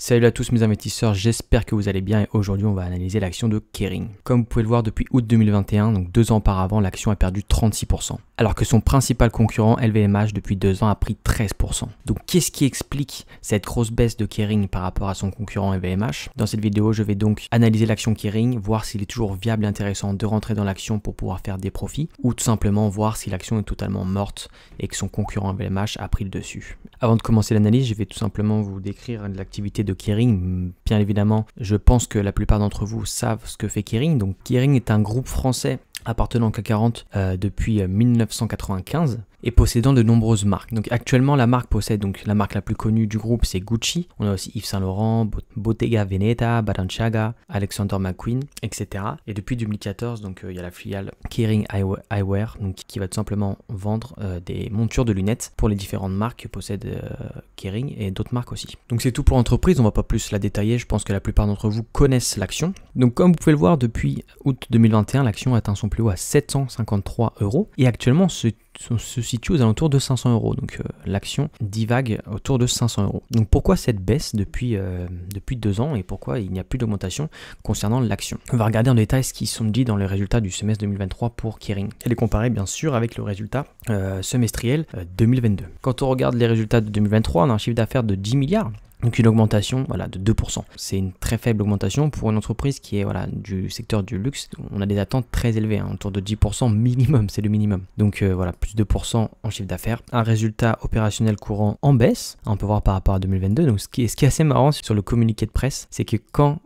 Salut à tous mes investisseurs, j'espère que vous allez bien et aujourd'hui on va analyser l'action de Kering. Comme vous pouvez le voir depuis août 2021, donc 2 ans auparavant, l'action a perdu 36%. Alors que son principal concurrent LVMH depuis 2 ans a pris 13%. Donc qu'est-ce qui explique cette grosse baisse de Kering par rapport à son concurrent LVMH? Dans cette vidéo, je vais donc analyser l'action Kering, voir s'il est toujours viable et intéressant de rentrer dans l'action pour pouvoir faire des profits ou tout simplement voir si l'action est totalement morte et que son concurrent LVMH a pris le dessus. Avant de commencer l'analyse, je vais tout simplement vous décrire l'activité de Kering. Bien évidemment, je pense que la plupart d'entre vous savent ce que fait Kering. Donc Kering est un groupe français appartenant au CAC 40 depuis 1995 et possédant de nombreuses marques. Donc actuellement la marque possède donc la marque la plus connue du groupe, c'est Gucci. On a aussi Yves Saint Laurent, Bottega Veneta, Balenciaga, Alexander McQueen, etc. Et depuis 2014, donc il y a la filiale Kering Eyewear, donc qui va tout simplement vendre des montures de lunettes pour les différentes marques que possède Kering et d'autres marques aussi. Donc c'est tout pour l'entreprise, on va pas plus la détailler. Je pense que la plupart d'entre vous connaissent l'action. Donc comme vous pouvez le voir, depuis août 2021, l'action atteint son plus haut à 753 € et actuellement se situe aux alentours de 500 €. Donc l'action divague autour de 500 €. Donc pourquoi cette baisse depuis 2 ans et pourquoi il n'y a plus d'augmentation concernant l'action? On va regarder en détail ce qui sont dit dans les résultats du semestre 2023 pour Kering et les comparer bien sûr avec le résultat semestriel 2022. Quand on regarde les résultats de 2023, on a un chiffre d'affaires de 10 milliards. Donc une augmentation de 2%. C'est une très faible augmentation pour une entreprise qui est du secteur du luxe. On a des attentes très élevées, autour de 10% minimum, c'est le minimum. Donc plus de 2% en chiffre d'affaires. Un résultat opérationnel courant en baisse, on peut voir par rapport à 2022. Donc ce qui est assez marrant sur le communiqué de presse, c'est que quand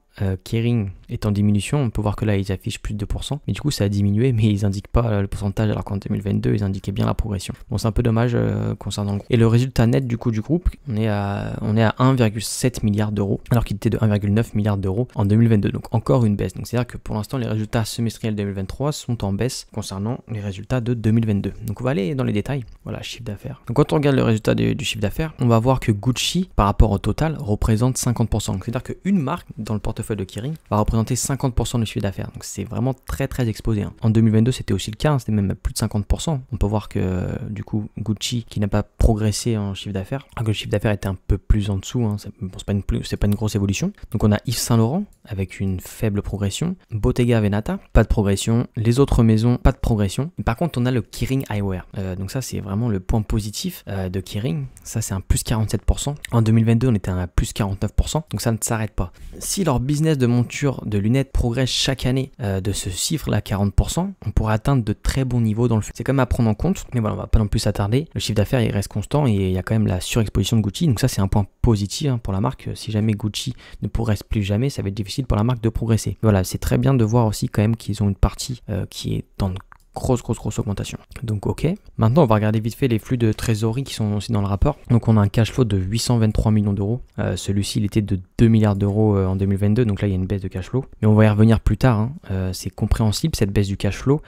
Kering est en diminution, on peut voir que là ils affichent plus de 2%, mais du coup ça a diminué, mais ils indiquent pas le pourcentage alors qu'en 2022 ils indiquaient bien la progression. Bon, c'est un peu dommage concernant le groupe. Et le résultat net du groupe, on est à 1,7 milliard d'euros alors qu'il était de 1,9 milliard d'euros en 2022, donc encore une baisse. Donc c'est à dire que pour l'instant les résultats semestriels 2023 sont en baisse concernant les résultats de 2022. Donc on va aller dans les détails. Voilà, chiffre d'affaires. Donc quand on regarde le résultat du chiffre d'affaires, on va voir que Gucci par rapport au total représente 50%. Donc c'est à dire qu'une marque dans le portefeuille de Kering va représenter 50% du chiffre d'affaires. Donc c'est vraiment très exposé. En 2022 c'était aussi le cas, c'était même à plus de 50%. On peut voir que du coup Gucci qui n'a pas progressé en chiffre d'affaires, alors que le chiffre d'affaires était un peu plus en dessous, c'est pas une grosse évolution. Donc on a Yves Saint Laurent avec une faible progression, Bottega Veneta, pas de progression, les autres maisons, pas de progression. Par contre on a le Kering Eyewear, donc ça c'est vraiment le point positif de Kering, ça c'est un plus 47%. En 2022 on était à un plus 49%, donc ça ne s'arrête pas. Si leur business de monture de lunettes progresse chaque année de ce chiffre là 40%, on pourrait atteindre de très bons niveaux dans le futur. C'est quand même à prendre en compte, mais voilà, on va pas non plus s'attarder. Le chiffre d'affaires il reste constant et il y a quand même la surexposition de Gucci, donc ça c'est un point positif pour la marque. Si jamais Gucci ne progresse plus jamais, ça va être difficile pour la marque de progresser. Voilà, c'est très bien de voir aussi quand même qu'ils ont une partie qui est dans de grosse augmentation. Donc ok. Maintenant on va regarder vite fait les flux de trésorerie qui sont aussi dans le rapport. Donc on a un cash flow de 823 millions d'euros. Celui-ci il était de 2 milliards d'euros en 2022. Donc là il y a une baisse de cash flow. Mais on va y revenir plus tard. C'est compréhensible cette baisse du cash flow.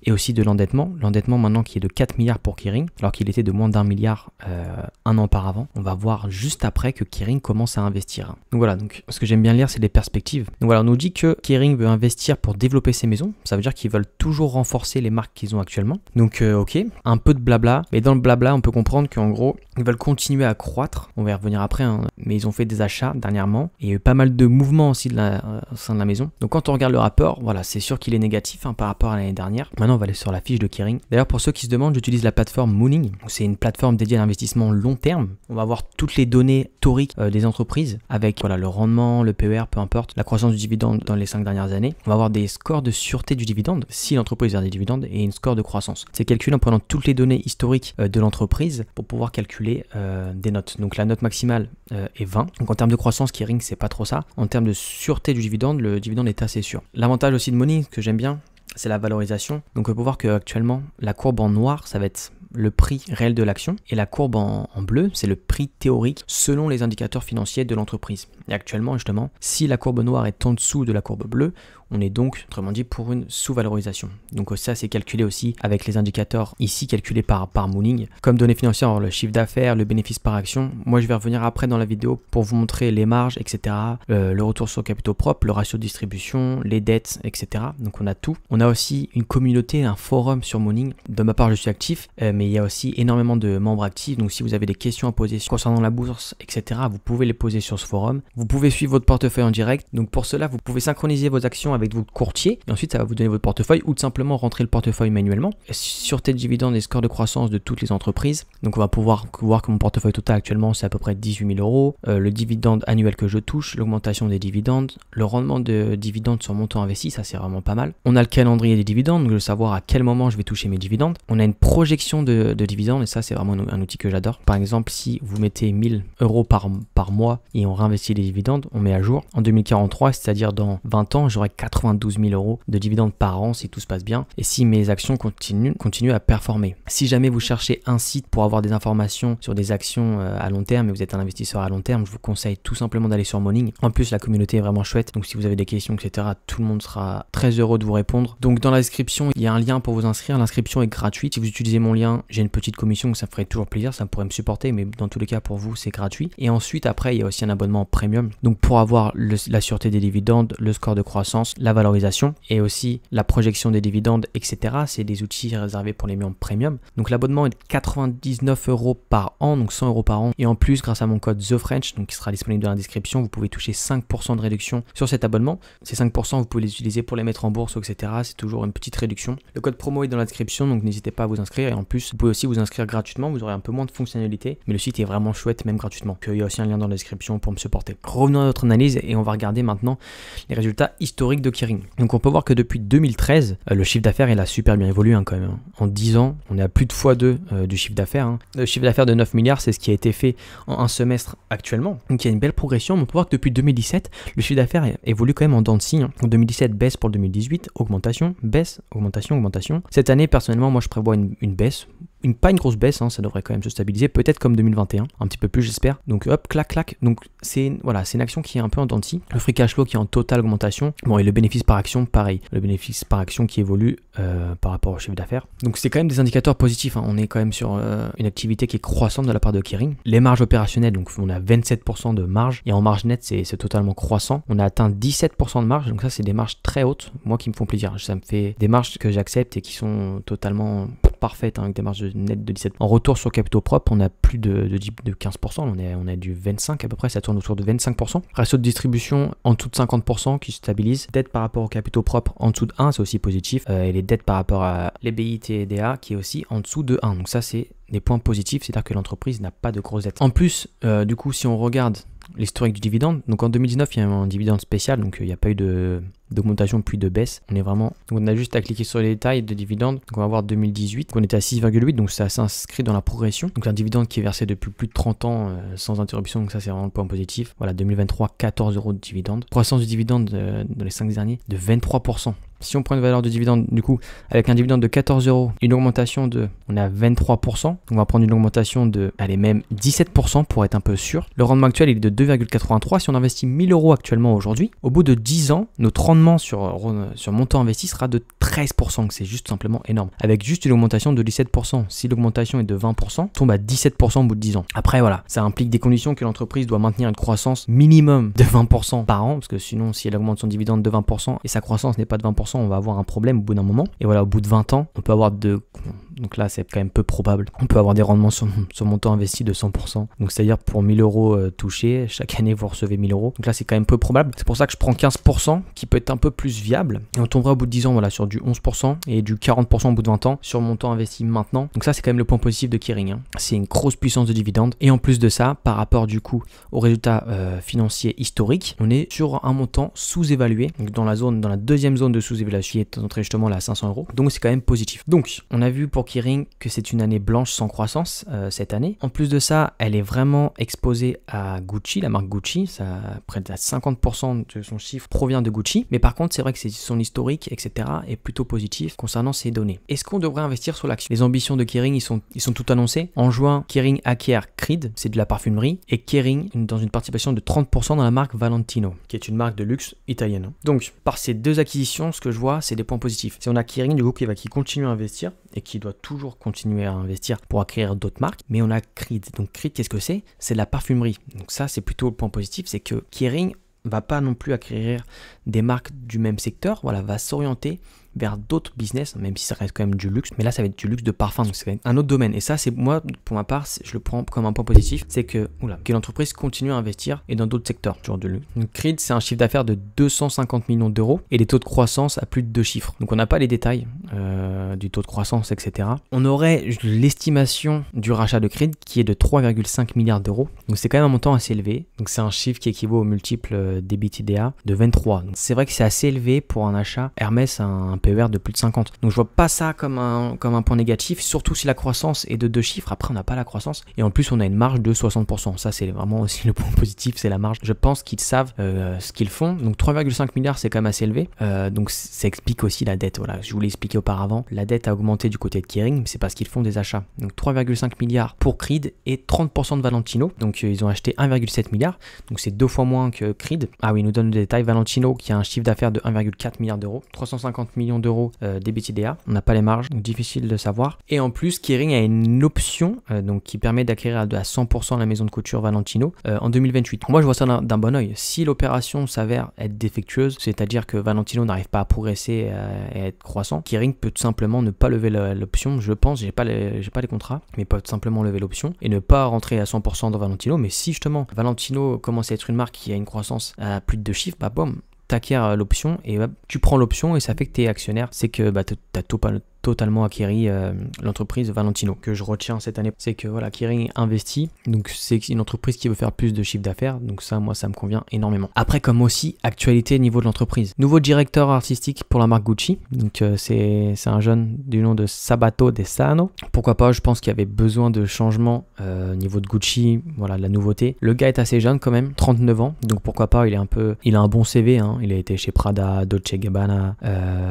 Et aussi de l'endettement. L'endettement maintenant qui est de 4 milliards pour Kering, alors qu'il était de moins d'1 milliard un an auparavant. On va voir juste après que Kering commence à investir. Donc voilà, donc ce que j'aime bien lire, c'est les perspectives. Donc voilà, on nous dit que Kering veut investir pour développer ses maisons. Ça veut dire qu'ils veulent toujours renforcer les marques qu'ils ont actuellement. Donc ok, un peu de blabla. Mais dans le blabla, on peut comprendre qu'en gros, ils veulent continuer à croître. On va y revenir après, mais ils ont fait des achats dernièrement. Et il y a eu pas mal de mouvements aussi au sein de la maison. Donc quand on regarde le rapport, voilà, c'est sûr qu'il est négatif par rapport à l'année dernière. Maintenant, on va aller sur la fiche de Kering. D'ailleurs, pour ceux qui se demandent, j'utilise la plateforme Mooning. C'est une plateforme dédiée à l'investissement long terme. On va voir toutes les données historiques des entreprises avec le rendement, le PER, peu importe, la croissance du dividende dans les 5 dernières années. On va avoir des scores de sûreté du dividende si l'entreprise a des dividendes et une score de croissance. C'est calculé en prenant toutes les données historiques de l'entreprise pour pouvoir calculer des notes. Donc la note maximale est 20. Donc en termes de croissance, Kering, c'est pas trop ça. En termes de sûreté du dividende, le dividende est assez sûr. L'avantage aussi de Mooning, que j'aime bien, c'est la valorisation. Donc on peut voir qu'actuellement, la courbe en noir, ça va être le prix réel de l'action et la courbe en bleu, c'est le prix théorique selon les indicateurs financiers de l'entreprise. Et actuellement, justement, si la courbe noire est en dessous de la courbe bleue, on est donc, autrement dit, pour une sous-valorisation. Donc ça, c'est calculé aussi avec les indicateurs ici calculés par Mooning. Comme données financières, le chiffre d'affaires, le bénéfice par action. Moi, je vais revenir après dans la vidéo pour vous montrer les marges, etc. Le retour sur capitaux propres, le ratio de distribution, les dettes, etc. Donc on a tout. On a aussi une communauté, un forum sur Mooning. De ma part, je suis actif, mais mais il y a aussi énormément de membres actifs. Donc si vous avez des questions à poser concernant la bourse, etc., vous pouvez les poser sur ce forum. Vous pouvez suivre votre portefeuille en direct. Donc pour cela, vous pouvez synchroniser vos actions avec votre courtier et ensuite ça va vous donner votre portefeuille ou tout simplement rentrer le portefeuille manuellement. Sûreté de dividendes et score de croissance de toutes les entreprises. Donc on va pouvoir voir que mon portefeuille total actuellement c'est à peu près 18 000 euros. Le dividende annuel que je touche, l'augmentation des dividendes, le rendement de dividendes sur montant investi, ça c'est vraiment pas mal. On a le calendrier des dividendes, donc je veux savoir à quel moment je vais toucher mes dividendes. On a une projection de dividendes et ça c'est vraiment un outil que j'adore. Par exemple, si vous mettez 1000 euros par mois et on réinvestit les dividendes, on met à jour. En 2043, c'est-à-dire dans 20 ans, j'aurai 92 000 euros de dividendes par an si tout se passe bien et si mes actions continuent à performer. Si jamais vous cherchez un site pour avoir des informations sur des actions à long terme et vous êtes un investisseur à long terme, je vous conseille tout simplement d'aller sur Morning. En plus, la communauté est vraiment chouette, donc si vous avez des questions, etc., tout le monde sera très heureux de vous répondre. Donc dans la description, il y a un lien pour vous inscrire. L'inscription est gratuite. Si vous utilisez mon lien, j'ai une petite commission, ça me ferait toujours plaisir, ça pourrait me supporter, mais dans tous les cas, pour vous, c'est gratuit. Et ensuite, après, il y a aussi un abonnement premium. Donc pour avoir la sûreté des dividendes, le score de croissance, la valorisation et aussi la projection des dividendes, etc., c'est des outils réservés pour les membres premium. Donc l'abonnement est de 99 euros par an, donc 100 euros par an. Et en plus, grâce à mon code TheFrench, donc qui sera disponible dans la description, vous pouvez toucher 5% de réduction sur cet abonnement. Ces 5%, vous pouvez les utiliser pour les mettre en bourse, etc. C'est toujours une petite réduction. Le code promo est dans la description, donc n'hésitez pas à vous inscrire. Et en plus, vous pouvez aussi vous inscrire gratuitement. Vous aurez un peu moins de fonctionnalités, mais le site est vraiment chouette, même gratuitement. Donc, il y a aussi un lien dans la description pour me supporter. Revenons à notre analyse et on va regarder maintenant les résultats historiques de Kering. Donc on peut voir que depuis 2013, le chiffre d'affaires il a super bien évolué quand même. En 10 ans, on est à plus de x2 du chiffre d'affaires. Le chiffre d'affaires de 9 milliards, c'est ce qui a été fait en un semestre actuellement. Donc il y a une belle progression. On peut voir que depuis 2017, le chiffre d'affaires évolue quand même en dents de scie. En 2017, baisse pour le 2018, augmentation, baisse, augmentation, augmentation. Cette année, personnellement, moi je prévois une baisse. Pas une grosse baisse, ça devrait quand même se stabiliser, peut-être comme 2021, un petit peu plus j'espère. Donc hop, clac, clac. Donc c'est une action qui est un peu en dents de scie. Le free cash flow qui est en totale augmentation. Bon, et le bénéfice par action, pareil. Le bénéfice par action qui évolue par rapport au chiffre d'affaires. Donc c'est quand même des indicateurs positifs. On est quand même sur une activité qui est croissante de la part de Kering. Les marges opérationnelles, donc on a 27% de marge et en marge nette, c'est totalement croissant. On a atteint 17% de marge, donc ça c'est des marges très hautes, moi qui me font plaisir. Ça me fait des marges que j'accepte et qui sont totalement parfaites avec des marges net de 17%. En retour sur capitaux propres, on a plus de 15%, on a du 25% à peu près, ça tourne autour de 25%. Ratio de distribution en dessous de 50% qui se stabilise. Dette par rapport aux capitaux propres en dessous de 1, c'est aussi positif. Et les dettes par rapport à l'EBITDA qui est aussi en dessous de 1. Donc ça c'est des points positifs, c'est-à-dire que l'entreprise n'a pas de grosses dettes. En plus, du coup, si on regarde l'historique du dividende, donc en 2019, il y a eu un dividende spécial, donc il n'y a pas eu d'augmentation puis de baisse. On a juste à cliquer sur les détails de dividendes. Donc on va voir 2018, on était à 6,8, donc ça s'inscrit dans la progression. Donc un dividende qui est versé depuis plus de 30 ans sans interruption, donc ça c'est vraiment le point positif. Voilà, 2023, 14 euros de dividende. Croissance du dividende dans les 5 derniers de 23%. Si on prend une valeur de dividende, du coup, avec un dividende de 14 euros, une augmentation on est à 23%. On va prendre une augmentation de, même 17% pour être un peu sûr. Le rendement actuel, il est de 2,83. Si on investit 1000 euros actuellement aujourd'hui, au bout de 10 ans, notre rendement sur montant investi sera de 13%. Donc c'est juste simplement énorme. Avec juste une augmentation de 17%. Si l'augmentation est de 20%, on tombe à 17% au bout de 10 ans. Après, voilà, ça implique des conditions que l'entreprise doit maintenir une croissance minimum de 20% par an. Parce que sinon, si elle augmente son dividende de 20% et sa croissance n'est pas de 20%, on va avoir un problème au bout d'un moment. Et voilà, au bout de 20 ans, on peut avoir donc là, c'est quand même peu probable. On peut avoir des rendements sur montant investi de 100%. Donc, c'est-à-dire pour 1000 euros touchés, chaque année, vous recevez 1000 euros. Donc là, c'est quand même peu probable. C'est pour ça que je prends 15% qui peut être un peu plus viable. Et on tomberait au bout de 10 ans, voilà, sur du 11% et du 40% au bout de 20 ans sur montant investi maintenant. Donc ça, c'est quand même le point positif de Kering. C'est une grosse puissance de dividende. Et en plus de ça, par rapport du coup aux résultats financiers historiques, on est sur un montant sous-évalué. Donc dans la deuxième zone de sous-évaluation, qui est entrée justement là à 500 euros. Donc c'est quand même positif. Donc, on a vu pour Kering que c'est une année blanche sans croissance cette année. En plus de ça, elle est vraiment exposée à Gucci, la marque Gucci. Ça, près de 50% de son chiffre provient de Gucci. Mais par contre, c'est vrai que son historique, etc. est plutôt positif concernant ces données. Est-ce qu'on devrait investir sur l'action? Les ambitions de Kering, ils sont tout annoncés. En juin, Kering acquiert Creed, c'est de la parfumerie, et Kering dans une participation de 30% dans la marque Valentino, qui est une marque de luxe italienne. Donc, par ces deux acquisitions, ce que je vois, c'est des points positifs. Si on a Kering, du coup, qui continue à investir et qui doit toujours continuer à investir pour acquérir d'autres marques, mais on a Creed. Donc Creed, qu'est-ce que c'est? C'est de la parfumerie. Donc ça, c'est plutôt le point positif, c'est que Kering va pas non plus acquérir des marques du même secteur, voilà, va s'orienter vers d'autres business, même si ça reste quand même du luxe, mais là ça va être du luxe de parfum, donc c'est un autre domaine. Et ça, c'est moi, pour ma part, je le prends comme un point positif, c'est que l'entreprise continue à investir et dans d'autres secteurs, genre de luxe. Donc Creed, c'est un chiffre d'affaires de 250 millions d'euros et des taux de croissance à plus de 2 chiffres. Donc on n'a pas les détails du taux de croissance, etc. On aurait l'estimation du rachat de Creed qui est de 3,5 milliards d'euros. Donc c'est quand même un montant assez élevé. Donc c'est un chiffre qui équivaut au multiple d'EBITDA de 23. Donc c'est vrai que c'est assez élevé pour un achat. Hermès a un PER de plus de 50. Donc je vois pas ça comme un point négatif, surtout si la croissance est de 2 chiffres. Après on n'a pas la croissance et en plus on a une marge de 60%. Ça c'est vraiment aussi le point positif, c'est la marge. Je pense qu'ils savent ce qu'ils font. Donc 3,5 milliards c'est quand même assez élevé. Donc ça explique aussi la dette. Voilà, je vous l'ai expliqué auparavant. La dette a augmenté du côté de Kering, mais c'est parce qu'ils font des achats. Donc 3,5 milliards pour Creed et 30% de Valentino. Donc ils ont acheté 1,7 milliard. Donc c'est 2 fois moins que Creed. Ah oui, il nous donne des détails. Valentino qui a un chiffre d'affaires de 1,4 milliard d'euros, 350 millions d'euros d'EBITDA. On n'a pas les marges, donc difficile de savoir. Et en plus, Kering a une option donc qui permet d'acquérir à 100% la maison de couture Valentino en 2028. Moi, je vois ça d'un bon oeil. Si l'opération s'avère être défectueuse, c'est-à-dire que Valentino n'arrive pas à progresser et à être croissant, Kering peut tout simplement ne pas lever l'option. Je pense, j'ai pas les contrats, mais peut simplement lever l'option et ne pas rentrer à 100% dans Valentino. Mais si justement Valentino commence à être une marque qui a une croissance à plus de 2 chiffres, bah boum, t'acquiers l'option et tu prends l'option et ça fait que t'es actionnaire. C'est que t'as totalement acquéri l'entreprise Valentino. Que je retiens cette année, c'est que voilà, Kering investit, donc c'est une entreprise qui veut faire plus de chiffre d'affaires, donc ça, moi, ça me convient énormément. Après, comme aussi, actualité au niveau de l'entreprise. Nouveau directeur artistique pour la marque Gucci, donc c'est un jeune du nom de Sabato De Sano. Pourquoi pas, je pense qu'il y avait besoin de changement au niveau de Gucci, voilà, de la nouveauté. Le gars est assez jeune quand même, 39 ans, donc pourquoi pas, il a un bon CV, hein. Il a été chez Prada, Dolce & Gabbana,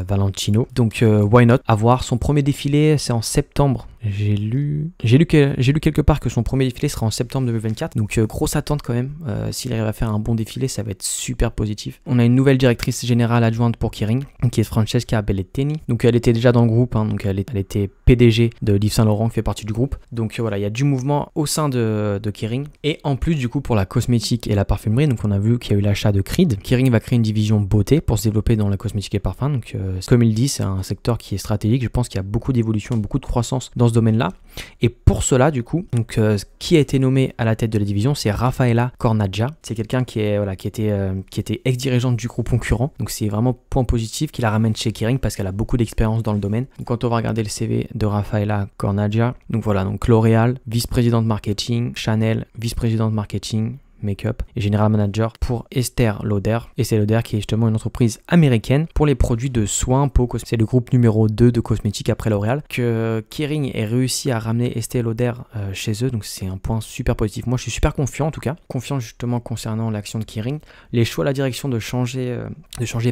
Valentino, donc why not, à voir. Son premier défilé, c'est en septembre. J'ai lu quelque part que son premier défilé sera en septembre 2024. Donc grosse attente quand même. S'il arrive à faire un bon défilé, ça va être super positif. On a une nouvelle directrice générale adjointe pour Kering, qui est Francesca Bellettini. Donc elle était déjà dans le groupe, hein, donc elle était PDG de Yves Saint Laurent, qui fait partie du groupe. Donc voilà, il y a du mouvement au sein de Kering. Et en plus du coup pour la cosmétique et la parfumerie, donc on a vu qu'il y a eu l'achat de Creed. Kering va créer une division beauté pour se développer dans la cosmétique et le parfum. Donc comme il dit, c'est un secteur qui est stratégique. Je pense qu'il y a beaucoup d'évolution, beaucoup de croissance dans ce domaine-là. Et pour cela, du coup, donc, qui a été nommé à la tête de la division, c'est Raffaella Cornaggia. C'est quelqu'un qui était ex-dirigeante du groupe concurrent. Donc c'est vraiment point positif qu'il la ramène chez Kering parce qu'elle a beaucoup d'expérience dans le domaine. Donc, quand on va regarder le CV de Raffaella Cornaggia, donc voilà, donc L'Oréal, vice-présidente marketing, Chanel, vice-présidente marketing, make-up et general manager pour Estée Lauder. Estée Lauder qui est justement une entreprise américaine pour les produits de soins peau cosmétique. C'est le groupe numéro 2 de cosmétiques après L'Oréal. Que Kering ait réussi à ramener Estée Lauder chez eux, donc c'est un point super positif. Moi je suis super confiant en tout cas, confiant justement concernant l'action de Kering. Les choix, la direction de changer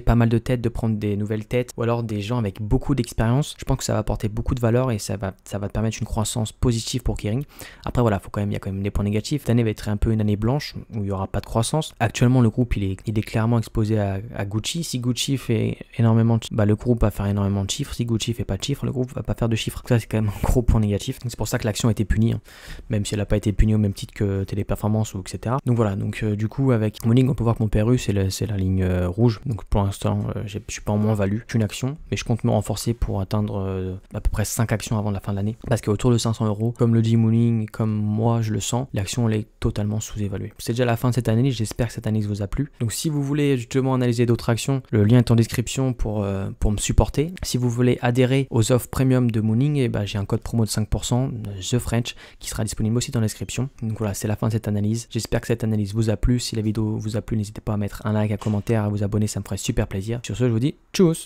pas mal de têtes, de prendre des nouvelles têtes ou alors des gens avec beaucoup d'expérience, je pense que ça va apporter beaucoup de valeur et ça va te permettre une croissance positive pour Kering. Après voilà, il y a quand même des points négatifs. Cette année va être un peu une année blanche où il n'y aura pas de croissance. Actuellement, le groupe il est clairement exposé à Gucci. Si Gucci fait énormément de le groupe va faire énormément de chiffres. Si Gucci fait pas de chiffres, le groupe va pas faire de chiffres. Ça, c'est quand même un gros point négatif. C'est pour ça que l'action a été punie, hein. Même si elle n'a pas été punie au même titre que Téléperformance ou etc. Donc voilà, du coup, avec Morning, on peut voir que mon PRU, c'est la ligne rouge. Donc pour l'instant, je suis pas en moins-value. Je suis une action, mais je compte me renforcer pour atteindre à peu près 5 actions avant la fin de l'année. Parce qu'autour de 500 €, comme le dit Morning, comme moi je le sens, l'action elle est totalement sous-évaluée. C'est déjà la fin de cette analyse, j'espère que cette analyse vous a plu. Donc si vous voulez justement analyser d'autres actions, le lien est en description pour me supporter. Si vous voulez adhérer aux offres premium de Morning, j'ai un code promo de 5%, The French, qui sera disponible aussi dans la description. Donc voilà, c'est la fin de cette analyse. J'espère que cette analyse vous a plu. Si la vidéo vous a plu, n'hésitez pas à mettre un like, un commentaire, à vous abonner, ça me ferait super plaisir. Sur ce, je vous dis tchuss!